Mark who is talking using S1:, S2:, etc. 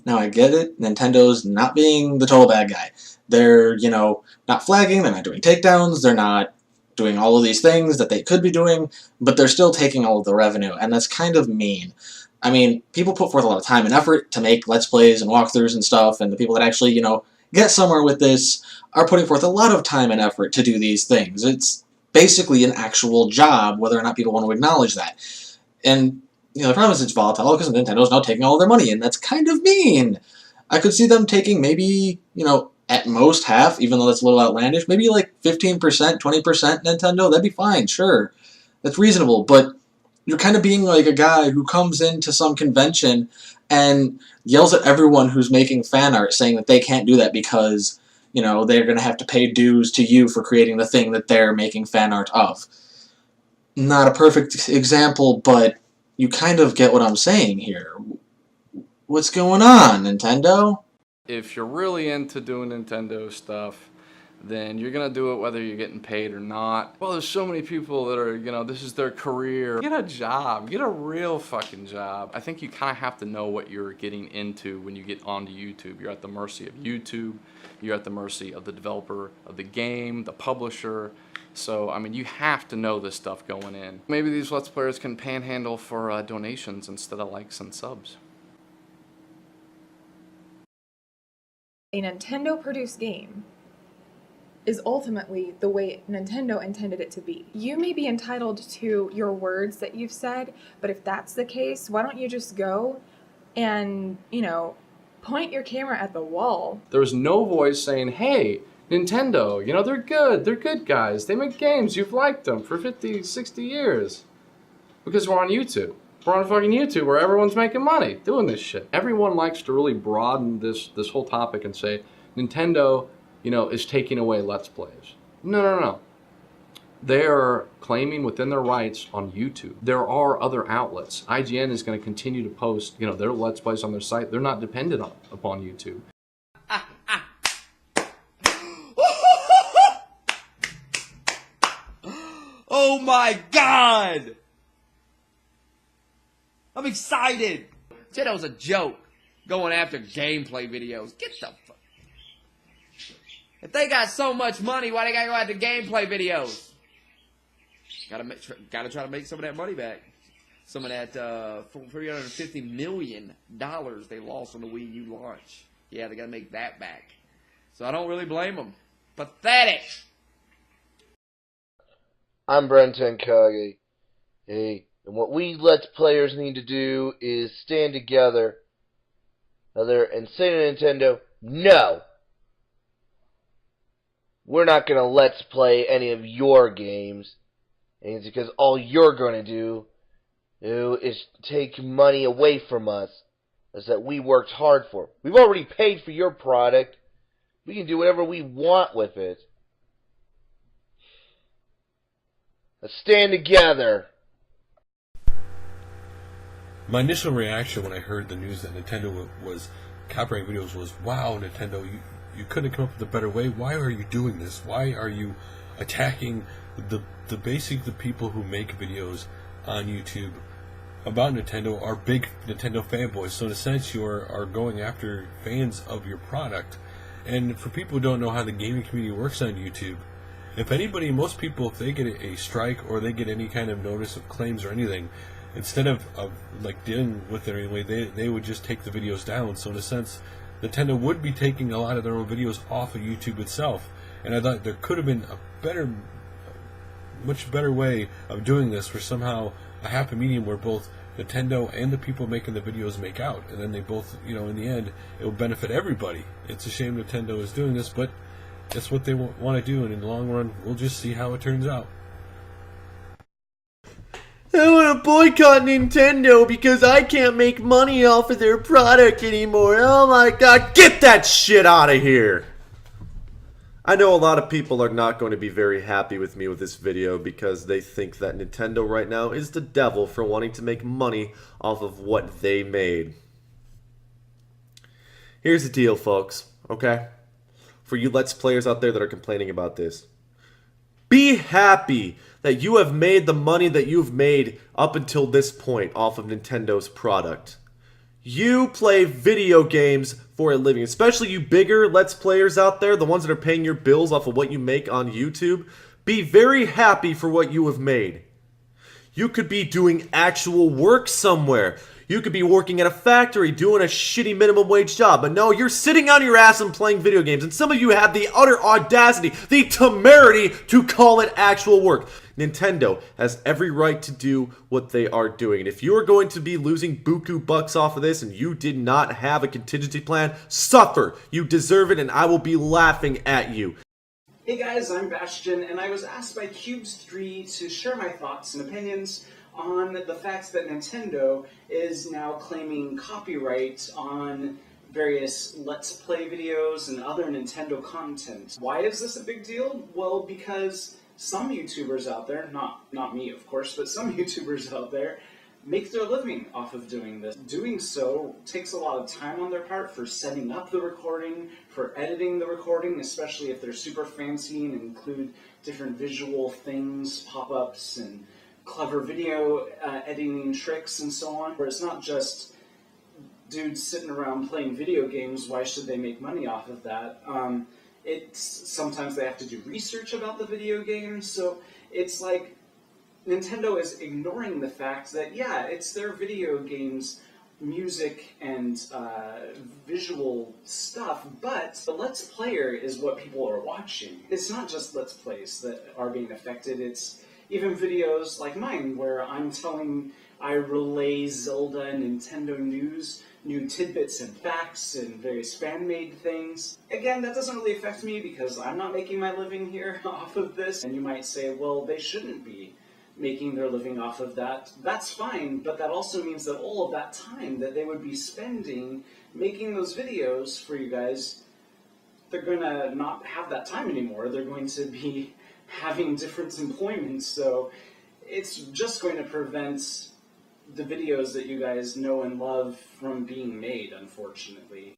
S1: Now I get it, Nintendo's not being the total bad guy. They're, you know, not flagging, they're not doing takedowns, they're not doing all of these things that they could be doing, but they're still taking all of the revenue, and that's kind of mean. I mean, people put forth a lot of time and effort to make Let's Plays and walkthroughs and stuff, and the people that actually, you know, get somewhere with this are putting forth a lot of time and effort to do these things. It's basically an actual job, whether or not people want to acknowledge that. And, you know, the problem is it's volatile because Nintendo's now taking all their money, and that's kind of mean. I could see them taking maybe, you know, at most half, even though that's a little outlandish, maybe like 15%, 20% Nintendo, that'd be fine, sure. That's reasonable, but you're kind of being like a guy who comes into some convention and yells at everyone who's making fan art saying that they can't do that because, you know, they're going to have to pay dues to you for creating the thing that they're making fan art of. Not a perfect example, but you kind of get what I'm saying here. What's going on, Nintendo?
S2: If you're really into doing Nintendo stuff, then you're gonna do it whether you're getting paid or not. Well, there's so many people that are, you know, this is their career. Get a job, get a real fucking job. I think you kind of have to know what you're getting into when you get onto YouTube. You're at the mercy of YouTube, you're at the mercy of the developer of the game, the publisher. So, I mean, you have to know this stuff going in. Maybe these Let's Players can panhandle for donations instead of likes and subs.
S3: A Nintendo-produced game is ultimately the way Nintendo intended it to be. You may be entitled to your words that you've said, but if that's the case, why don't you just go and, you know, point your camera at the wall?
S2: There's no voice saying, hey, Nintendo, you know, they're good guys, they make games, you've liked them for 50, 60 years. Because we're on YouTube. We're on fucking YouTube where everyone's making money doing this shit. Everyone likes to really broaden this whole topic and say, Nintendo, you know, is taking away Let's Plays. No. They are claiming within their rights on YouTube. There are other outlets. IGN is going to continue to post, you know, their Let's Plays on their site. They're not dependent upon YouTube.
S4: Oh my God! I'm excited! Said that was a joke. Going after gameplay videos. Get the fuck. If they got so much money, why they gotta go after gameplay videos? Gotta try to make some of that money back. Some of that $350 million they lost on the Wii U launch. Yeah, they gotta make that back. So I don't really blame them. Pathetic!
S5: I'm Bren Tenkage. Hey, and what we Let's Players need to do is stand together and say to Nintendo, no! We're not going to Let's Play any of your games. And it's because all you're going to do is take money away from us as that we worked hard for. We've already paid for your product. We can do whatever we want with it. Let's stand together.
S6: My initial reaction when I heard the news that Nintendo was copyrighting videos was, wow, Nintendo, you couldn't come up with a better way. Why are you doing this? Why are you attacking the people who make videos on YouTube about Nintendo are big Nintendo fanboys. So in a sense, you are going after fans of your product. And for people who don't know how the gaming community works on YouTube, if anybody, most people, if they get a strike or they get any kind of notice of claims or anything, instead of like dealing with it anyway, they would just take the videos down. So in a sense, Nintendo would be taking a lot of their own videos off of YouTube itself. And I thought there could have been a much better way of doing this, for somehow a happy medium where both Nintendo and the people making the videos make out, and then they both, in the end, it will benefit everybody. It's a shame Nintendo is doing this, but that's what they want to do, and in the long run, we'll just see how it turns out.
S7: I want to boycott Nintendo because I can't make money off of their product anymore. Oh my god, get that shit out of here! I know a lot of people are not going to be very happy with me with this video because they think that Nintendo right now is the devil for wanting to make money off of what they made. Here's the deal, folks, okay? For you Let's Players out there that are complaining about this. Be happy that you have made the money that you've made up until this point off of Nintendo's product. You play video games for a living, especially you bigger Let's Players out there, the ones that are paying your bills off of what you make on YouTube. Be very happy for what you have made. You could be doing actual work somewhere. You could be working at a factory doing a shitty minimum wage job, but no, you're sitting on your ass and playing video games, and some of you have the utter audacity, the temerity to call it actual work. Nintendo has every right to do what they are doing, and if you are going to be losing buku bucks off of this and you did not have a contingency plan, suffer. You deserve it, and I will be laughing at you.
S8: Hey guys, I'm Bastion, and I was asked by Cubes3 to share my thoughts and opinions on the fact that Nintendo is now claiming copyright on various Let's Play videos and other Nintendo content. Why is this a big deal? Well, because some YouTubers out there, not me of course, but some YouTubers out there make their living off of doing this. Doing so takes a lot of time on their part for setting up the recording, for editing the recording, especially if they're super fancy and include different visual things, pop-ups, and clever video editing tricks and so on. Where it's not just dudes sitting around playing video games, why should they make money off of that? Sometimes they have to do research about the video games, so it's like Nintendo is ignoring the fact that, yeah, it's their video games, music, and visual stuff, but the Let's Player is what people are watching. It's not just Let's Plays that are being affected, it's even videos like mine, where I relay Zelda and Nintendo news, new tidbits and facts, and various fan-made things. Again, that doesn't really affect me because I'm not making my living here off of this, and you might say, well, they shouldn't be making their living off of that. That's fine, but that also means that all of that time that they would be spending making those videos for you guys, they're gonna not have that time anymore. They're going to be having different employments, so it's just going to prevent the videos that you guys know and love from being made, unfortunately.